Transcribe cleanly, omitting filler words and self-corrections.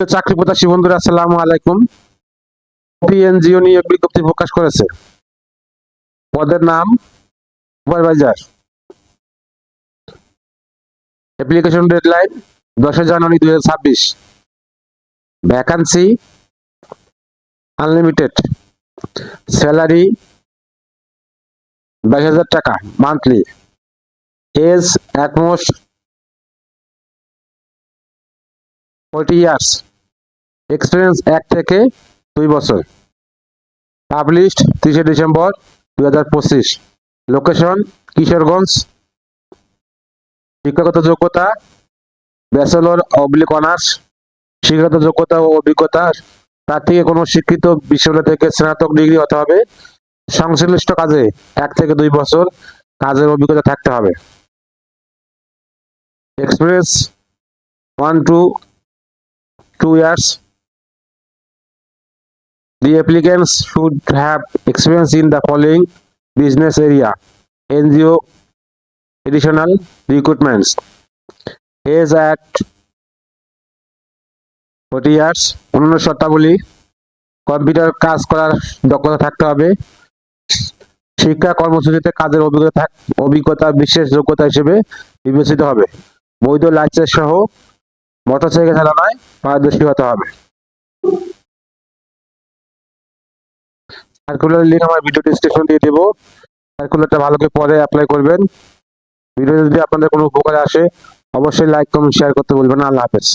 চাকরি প্রত্যাশী বন্ধুরা, আসসালামু আলাইকুম। পিএনজিও নিয়োগ বিজ্ঞপ্তি প্রকাশ করেছে। পদের নাম সুপারভাইজার। অ্যাপ্লিকেশন ডেডলাইন 10 জানুয়ারি 2026। Vacancy unlimited. স্যালারি 22,000 টাকা monthly. Age at most 40 years. Experience 1 থেকে 2 বছর। পাবলিশড 30 ডিসেম্বর 2025। লোকেশন কিশোরগঞ্জ। শিক্ষাগত যোগ্যতা ব্যাচেলর অবলিক অনার্স। শিক্ষাগত যোগ্যতা ও অভিজ্ঞতা প্রার্থীকে কোনো শিক্ষিত বিশ্ববিদ্যালয় থেকে স্নাতক ডিগ্রি হতে হবে। সংশ্লিষ্ট কাজে 1 থেকে 2 বছর কাজের অভিজ্ঞতা থাকতে হবে। Experience 1 to 2 years. The applicants should have experience in the following business area: NGO, additional recruitments. Age at 40 years. অন্যান্য শর্তাবলী: কম্পিউটার কাজ করার দক্ষতা থাকতে হবে। শিক্ষা কর্মসূচিতে কাজের অভিজ্ঞতা বিশেষ যোগ্যতা হিসেবে বিবেচিত হবে। বৈধ লাইসেন্স সহ মোটরসাইকেল চালানোয় পারদর্শী হতে হবে। সার্কুলার লিঙ্ক আমার ভিডিও ডেসক্রিপশন দিয়ে দেবো। সার্কুলারটা ভালো করে পরে অ্যাপ্লাই করবেন। ভিডিও যদি আপনাদের কোনো উপকারে আসে অবশ্যই লাইক কমেন্ট শেয়ার করতে বলবেন না। আল্লাহ হাফেজ।